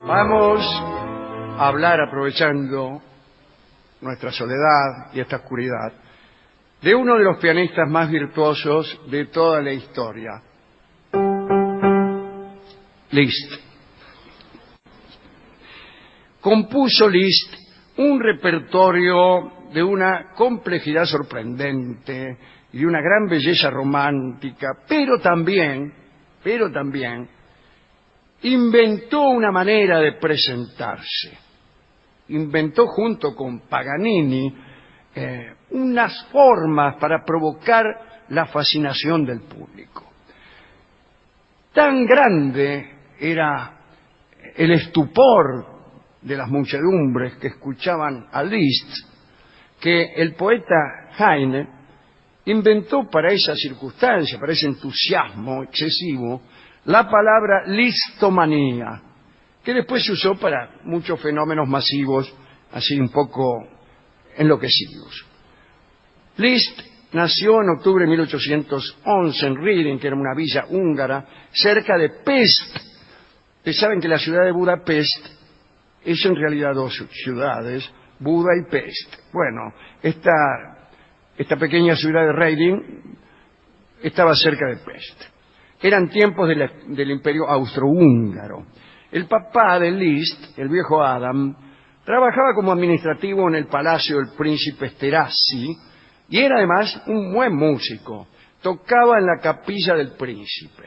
Vamos a hablar, aprovechando nuestra soledad y esta oscuridad, de uno de los pianistas más virtuosos de toda la historia, Liszt. Compuso Liszt un repertorio de una complejidad sorprendente y de una gran belleza romántica, pero también inventó una manera de presentarse. Inventó junto con Paganini unas formas para provocar la fascinación del público. Tan grande era el estupor de las muchedumbres que escuchaban a Liszt que el poeta Heine inventó para esa circunstancia, para ese entusiasmo excesivo, la palabra lisztomanía, que después se usó para muchos fenómenos masivos, así un poco enloquecidos. Liszt nació en octubre de 1811 en Reading, que era una villa húngara, cerca de Pest. Ustedes saben que la ciudad de Budapest es en realidad dos ciudades, Buda y Pest. Bueno, esta pequeña ciudad de Reading estaba cerca de Pest. Eran tiempos del Imperio Austrohúngaro. El papá de Liszt, el viejo Adam, trabajaba como administrativo en el palacio del príncipe Esterházy y era además un buen músico. Tocaba en la capilla del príncipe.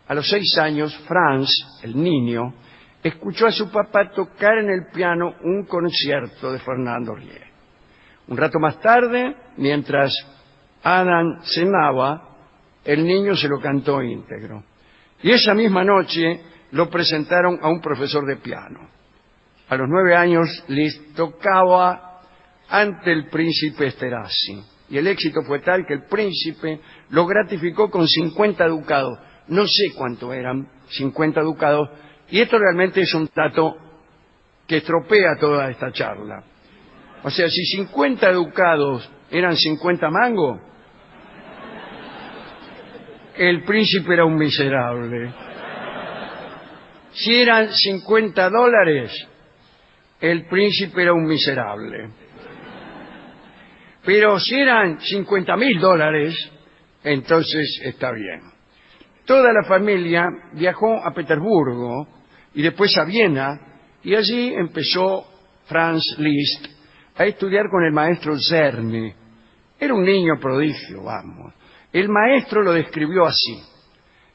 A los 6 años, Franz, el niño, escuchó a su papá tocar en el piano un concierto de Fernando Rieu. Un rato más tarde, mientras Adam cenaba, el niño se lo cantó íntegro. Y esa misma noche lo presentaron a un profesor de piano. A los 9 años, Liszt tocaba ante el príncipe Esterházy. Y el éxito fue tal que el príncipe lo gratificó con 50 ducados. No sé cuánto eran, 50 ducados. Y esto realmente es un dato que estropea toda esta charla. O sea, si 50 ducados eran 50 mangos, el príncipe era un miserable. Si eran $50, el príncipe era un miserable. Pero si eran $50.000, entonces está bien. Toda la familia viajó a Petersburgo y después a Viena, y allí empezó Franz Liszt a estudiar con el maestro Czerny. Era un niño prodigio, vamos. El maestro lo describió así: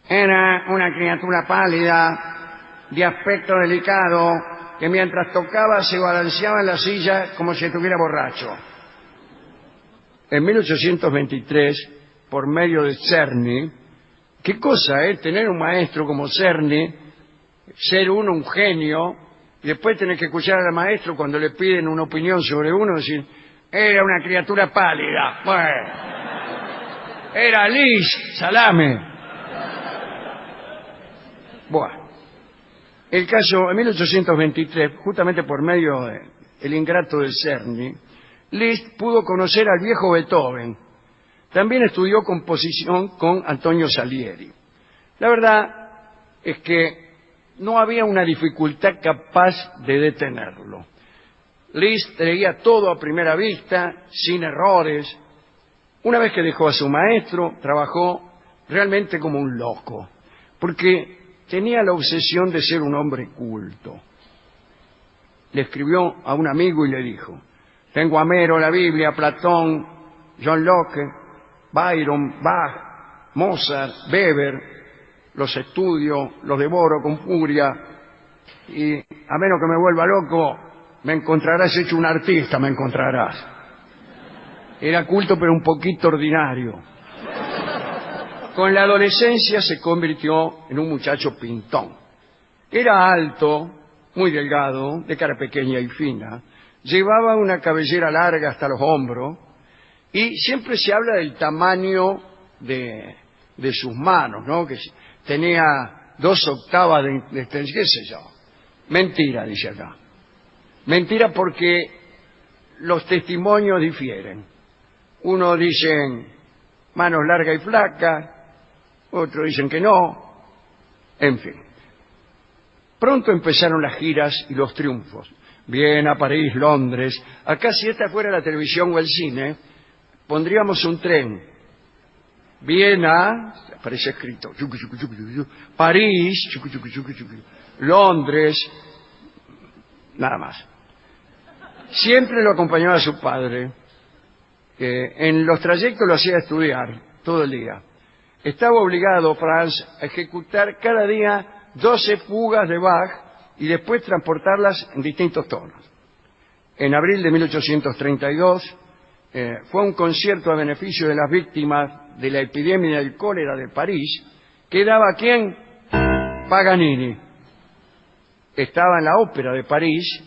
era una criatura pálida, de aspecto delicado, que mientras tocaba se balanceaba en la silla como si estuviera borracho. En 1823, por medio de Czerny, qué cosa, tener un maestro como Czerny, ser uno un genio, y después tener que escuchar al maestro cuando le piden una opinión sobre uno, decir, era una criatura pálida. Bueno, era Liszt, salame. Bueno, el caso, en 1823, justamente por medio del ingrato de Czerny, Liszt pudo conocer al viejo Beethoven. También estudió composición con Antonio Salieri. La verdad es que no había una dificultad capaz de detenerlo. Liszt leía todo a primera vista, sin errores. Una vez que dejó a su maestro, trabajó realmente como un loco, porque tenía la obsesión de ser un hombre culto. Le escribió a un amigo y le dijo: tengo a Homero, la Biblia, Platón, John Locke, Byron, Bach, Mozart, Weber, los estudio, los devoro con furia, y a menos que me vuelva loco, me encontrarás hecho un artista, me encontrarás. Era culto pero un poquito ordinario. Con la adolescencia se convirtió en un muchacho pintón. Era alto, muy delgado, de cara pequeña y fina, llevaba una cabellera larga hasta los hombros, y siempre se habla del tamaño de sus manos, ¿no? Que tenía 2 octavas de extensión, qué sé yo. Mentira, dice acá. Mentira, porque los testimonios difieren. Unos dicen manos largas y flacas, otros dicen que no, en fin. Pronto empezaron las giras y los triunfos. Viena, París, Londres. Acá, si esta fuera la televisión o el cine, pondríamos un tren. Viena, aparece escrito, París, Londres, nada más. Siempre lo acompañaba su padre. En los trayectos lo hacía estudiar todo el día. Estaba obligado, Franz, a ejecutar cada día 12 fugas de Bach y después transportarlas en distintos tonos. En abril de 1832 fue a un concierto a beneficio de las víctimas de la epidemia del cólera de París, que daba ¿quién? Paganini. Estaba en la ópera de París,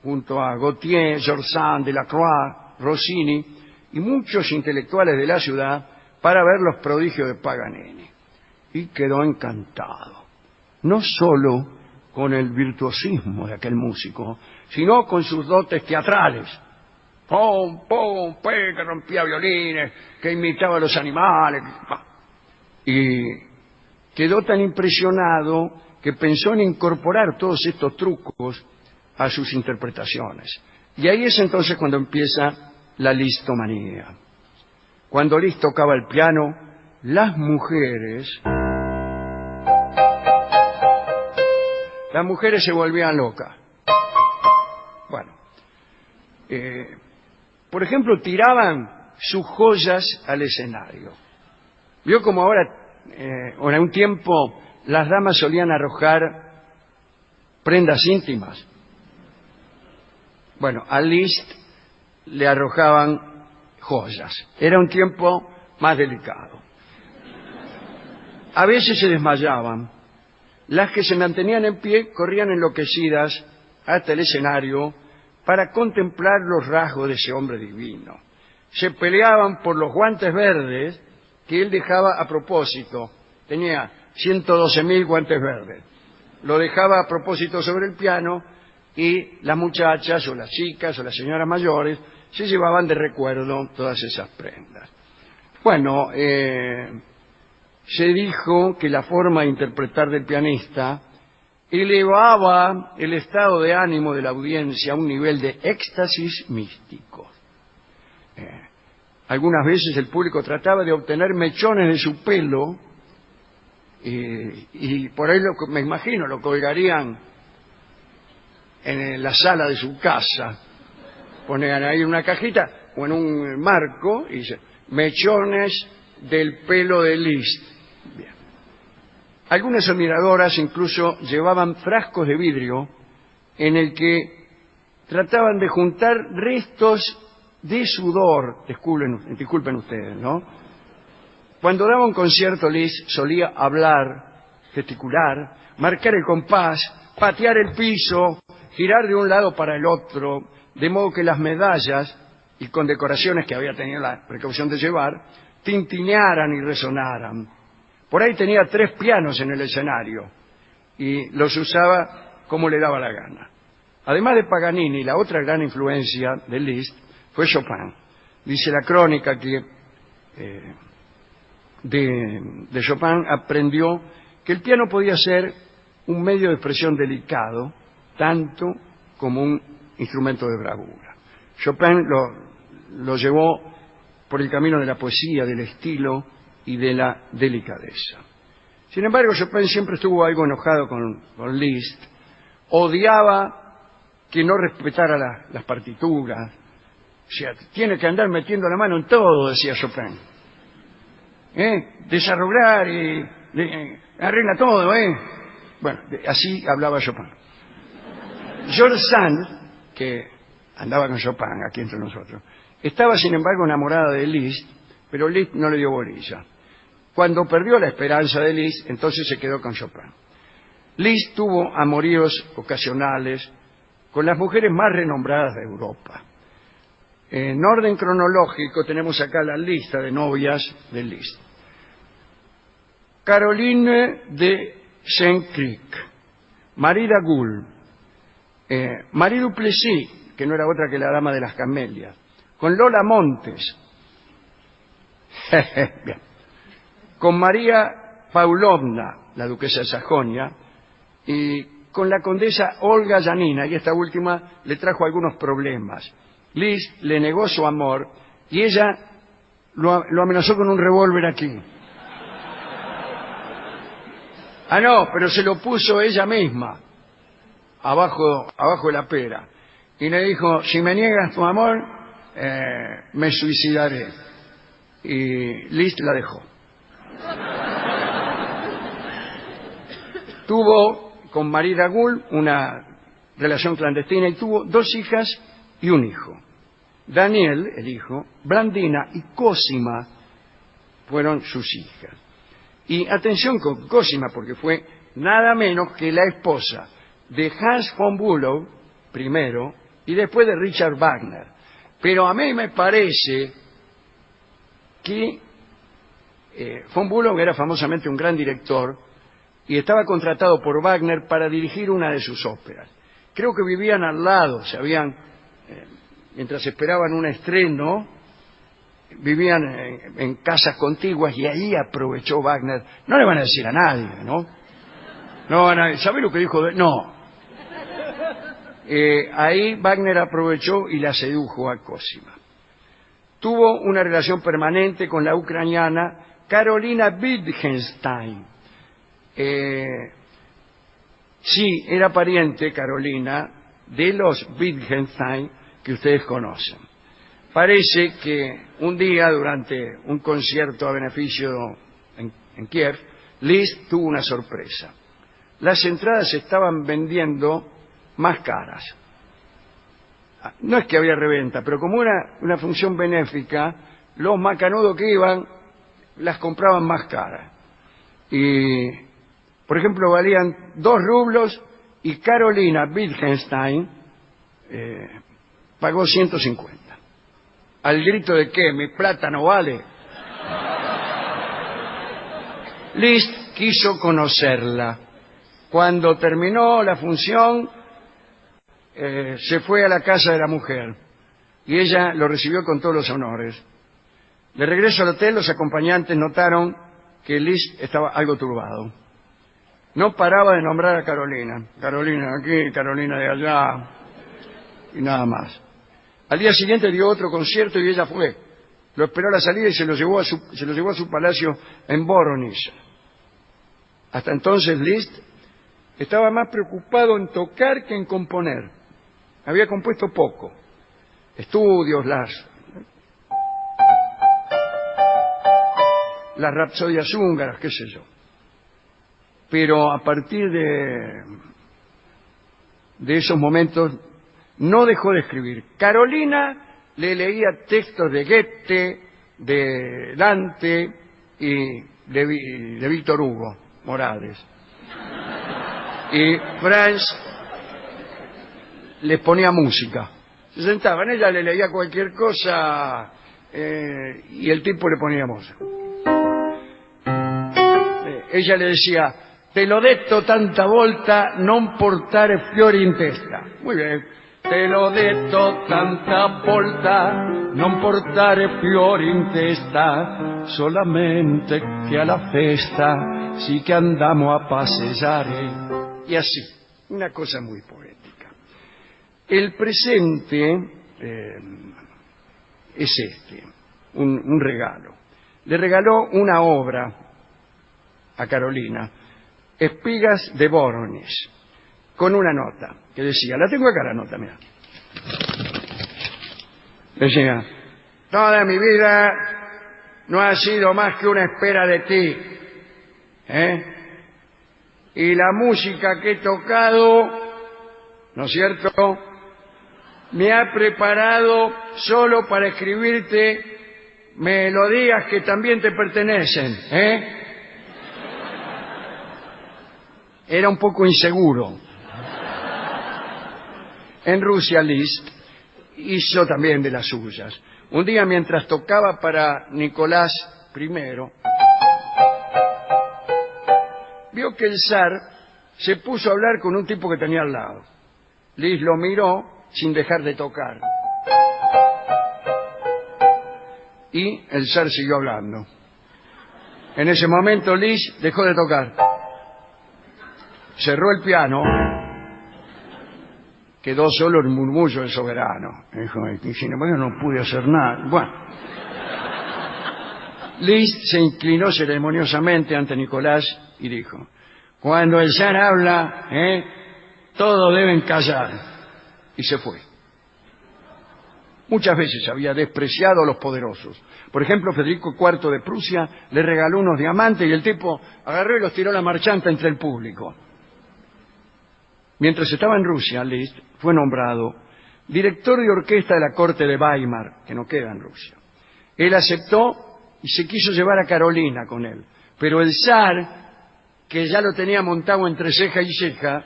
junto a Gautier, Georges Sand, Delacroix, Rossini y muchos intelectuales de la ciudad para ver los prodigios de Paganini. Y quedó encantado, no solo con el virtuosismo de aquel músico, sino con sus dotes teatrales. Pom, pom, pe, que rompía violines, que imitaba a los animales. Y quedó tan impresionado que pensó en incorporar todos estos trucos a sus interpretaciones. Y ahí es entonces cuando empieza la listomanía. Cuando Liszt tocaba el piano, las mujeres se volvían locas. Bueno, por ejemplo, tiraban sus joyas al escenario. Vio como ahora, o en un tiempo, las damas solían arrojar prendas íntimas. Bueno, a Liszt le arrojaban joyas. Era un tiempo más delicado. A veces se desmayaban. Las que se mantenían en pie corrían enloquecidas hasta el escenario para contemplar los rasgos de ese hombre divino. Se peleaban por los guantes verdes que él dejaba a propósito. Tenía 112.000 guantes verdes. Lo dejaba a propósito sobre el piano y las muchachas o las chicas o las señoras mayores se llevaban de recuerdo todas esas prendas. Bueno, se dijo que la forma de interpretar del pianista elevaba el estado de ánimo de la audiencia a un nivel de éxtasis místico. Algunas veces el público trataba de obtener mechones de su pelo y por ahí me imagino lo colgarían en la sala de su casa. Ponían ahí una cajita o en un marco y dice, mechones del pelo de Liszt. Bien. Algunas admiradoras incluso llevaban frascos de vidrio en el que trataban de juntar restos de sudor. Disculpen ustedes, ¿no? Cuando daba un concierto, Liszt solía hablar, gesticular, marcar el compás, patear el piso, girar de un lado para el otro, de modo que las medallas y condecoraciones que había tenido la precaución de llevar tintinearan y resonaran. Por ahí tenía 3 pianos en el escenario y los usaba como le daba la gana. Además de Paganini, la otra gran influencia de Liszt fue Chopin. Dice la crónica que de Chopin aprendió que el piano podía ser un medio de expresión delicado, tanto como un instrumento de bravura. Chopin lo llevó por el camino de la poesía, del estilo y de la delicadeza. Sin embargo, Chopin siempre estuvo algo enojado con Liszt. Odiaba que no respetara las partituras. O sea, tiene que andar metiendo la mano en todo, decía Chopin. Desarrollar y arregla todo, Bueno, así hablaba Chopin. Georges Sand, que andaba con Chopin aquí entre nosotros, estaba sin embargo enamorada de Liszt, pero Liszt no le dio bolilla. Cuando perdió la esperanza de Liszt, entonces se quedó con Chopin. Liszt tuvo amoríos ocasionales con las mujeres más renombradas de Europa. En orden cronológico tenemos acá la lista de novias de Liszt. Caroline de Saint-Cricq, Marie Dagoul, Marie Duplessis, que no era otra que la dama de las camelias, con Lola Montes, bien, con María Paulovna, la duquesa de Sajonia, y con la condesa Olga Janina, y esta última le trajo algunos problemas. Liszt le negó su amor y ella lo amenazó con un revólver aquí. Ah, no, pero se lo puso ella misma, abajo de la pera. Y le dijo, si me niegas tu amor, me suicidaré. Y Liszt la dejó. Tuvo con Marie Dagoul una relación clandestina y tuvo 2 hijas y un hijo. Daniel, el hijo, Blandina y Cosima fueron sus hijas. Y atención con Cosima, porque fue nada menos que la esposa de Hans von Bülow, primero, y después de Richard Wagner. Pero a mí me parece que von Bülow era famosamente un gran director y estaba contratado por Wagner para dirigir una de sus óperas. Creo que vivían al lado, mientras esperaban un estreno, vivían en casas contiguas y ahí aprovechó Wagner. No le van a decir a nadie, ¿no? No van a... ¿Sabe lo que dijo? No. Ahí Wagner aprovechó y la sedujo a Cosima. Tuvo una relación permanente con la ucraniana Carolina Wittgenstein. Sí, era pariente, Carolina, de los Wittgenstein que ustedes conocen. Parece que un día, durante un concierto a beneficio en Kiev, Liszt tuvo una sorpresa. Las entradas se estaban vendiendo más caras. No es que había reventa, pero como era una función benéfica, los macanudos que iban las compraban más caras. Y, por ejemplo, valían 2 rublos y Carolina Wittgenstein pagó 150. Al grito de que mi plata no vale. Liszt quiso conocerla. Cuando terminó la función, se fue a la casa de la mujer y ella lo recibió con todos los honores. De regreso al hotel, los acompañantes notaron que Liszt estaba algo turbado. No paraba de nombrar a Carolina. Carolina de aquí, Carolina de allá, y nada más. Al día siguiente dio otro concierto y ella fue. Lo esperó a la salida y se lo llevó a su palacio en Voronezh. Hasta entonces Liszt estaba más preocupado en tocar que en componer. Había compuesto poco. Estudios, las rapsodias húngaras, qué sé yo. Pero a partir de esos momentos no dejó de escribir. Carolina le leía textos de Goethe, de Dante y de Víctor Hugo Morales. Y Franz les ponía música. Se sentaban, ella le leía cualquier cosa y el tipo le ponía música. Ella le decía, te lo detto tanta volta, non portare fiori in testa. Muy bien. Te lo detto tanta volta, non portare fiori in testa, solamente che alla festa sì che andamo a passeggiare. Y así, una cosa muy poética. El presente es un regalo. Le regaló una obra a Carolina, Espigas de Voronezh, con una nota que decía, la tengo acá la nota, mira. Decía, toda mi vida no ha sido más que una espera de ti, y la música que he tocado, ¿no es cierto?, me ha preparado solo para escribirte melodías que también te pertenecen, Era un poco inseguro. En Rusia, Liszt hizo también de las suyas. Un día, mientras tocaba para Nicolás I, vio que el zar se puso a hablar con un tipo que tenía al lado. Liszt lo miró sin dejar de tocar. Y el zar siguió hablando. En ese momento, Liszt dejó de tocar. Cerró el piano quedó solo el murmullo del soberano. Dijo, y sin embargo no pude hacer nada. Bueno, Liszt se inclinó ceremoniosamente ante Nicolás y dijo, cuando el zar habla, todos deben callar. Y se fue. Muchas veces había despreciado a los poderosos. Por ejemplo, Federico IV de Prusia le regaló unos diamantes y el tipo agarró y los tiró a la marchanta entre el público. Mientras estaba en Rusia, Liszt fue nombrado director de orquesta de la corte de Weimar, que no queda en Rusia. Él aceptó y se quiso llevar a Carolina con él. Pero el zar, que ya lo tenía montado entre ceja y ceja,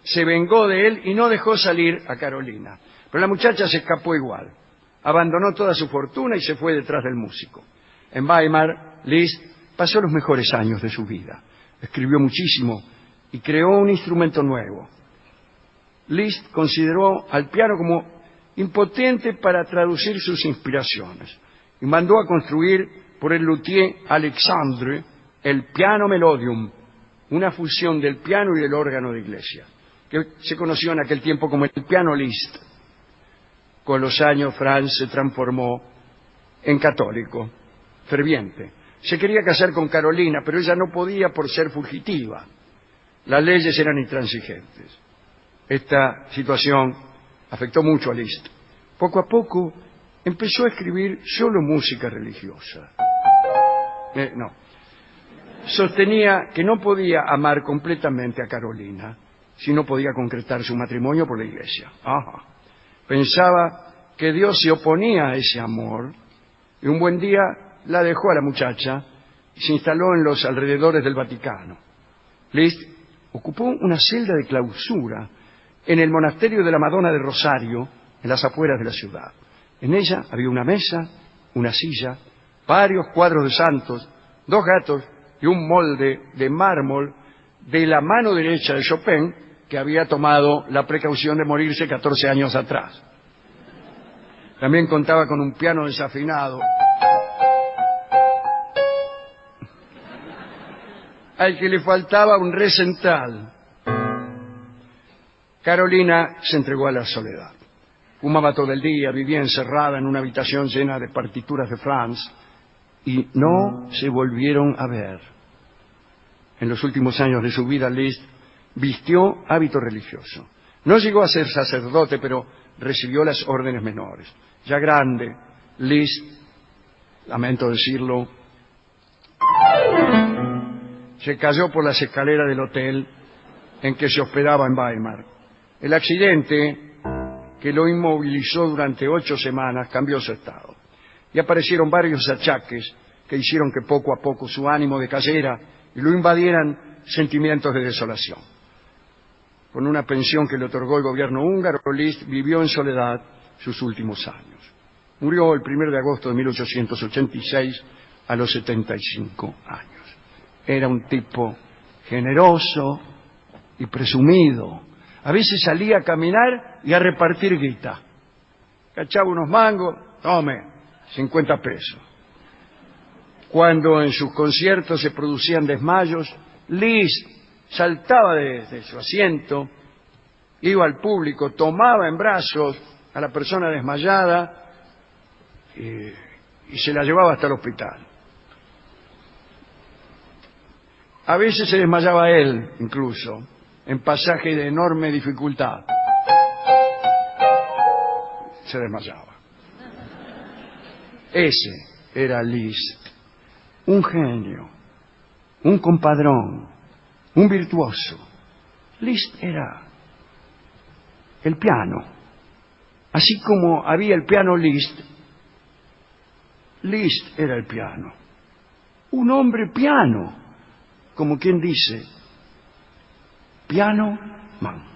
se vengó de él y no dejó salir a Carolina. Pero la muchacha se escapó igual. Abandonó toda su fortuna y se fue detrás del músico. En Weimar, Liszt pasó los mejores años de su vida. Escribió muchísimo y creó un instrumento nuevo. Liszt consideró al piano como impotente para traducir sus inspiraciones y mandó a construir por el luthier Alexandre el piano melodium, una fusión del piano y del órgano de iglesia, que se conoció en aquel tiempo como el piano Liszt. Con los años, Franz se transformó en católico, ferviente. Se quería casar con Carolina, pero ella no podía por ser fugitiva. Las leyes eran intransigentes. Esta situación afectó mucho a Liszt. Poco a poco empezó a escribir solo música religiosa. Sostenía que no podía amar completamente a Carolina si no podía concretar su matrimonio por la iglesia. Pensaba que Dios se oponía a ese amor y un buen día la dejó a la muchacha y se instaló en los alrededores del Vaticano. Liszt ocupó una celda de clausura en el monasterio de la Madonna de Rosario, en las afueras de la ciudad. En ella había una mesa, una silla, varios cuadros de santos, 2 gatos y un molde de mármol de la mano derecha de Chopin, que había tomado la precaución de morirse 14 años atrás. También contaba con un piano desafinado, al que le faltaba un re central. Carolina se entregó a la soledad. Fumaba todo el día, vivía encerrada en una habitación llena de partituras de Franz y no se volvieron a ver. En los últimos años de su vida, Liszt vistió hábito religioso. No llegó a ser sacerdote, pero recibió las órdenes menores. Ya grande, Liszt, lamento decirlo, se cayó por las escaleras del hotel en que se hospedaba en Weimar. El accidente, que lo inmovilizó durante 8 semanas, cambió su estado. Y aparecieron varios achaques que hicieron que poco a poco su ánimo decayera y lo invadieran sentimientos de desolación. Con una pensión que le otorgó el gobierno húngaro, Liszt vivió en soledad sus últimos años. Murió el 1 de agosto de 1886 a los 75 años. Era un tipo generoso y presumido. A veces salía a caminar y a repartir guita. Cachaba unos mangos, tome, 50 pesos. Cuando en sus conciertos se producían desmayos, Liszt saltaba de su asiento, iba al público, tomaba en brazos a la persona desmayada y se la llevaba hasta el hospital. A veces se desmayaba él, incluso, en pasajes de enorme dificultad. Se desmayaba. Ese era Liszt, un genio, un compadrón, un virtuoso. Liszt era el piano. Así como había el piano Liszt, Liszt era el piano. Un hombre piano, como quien dice, piano man.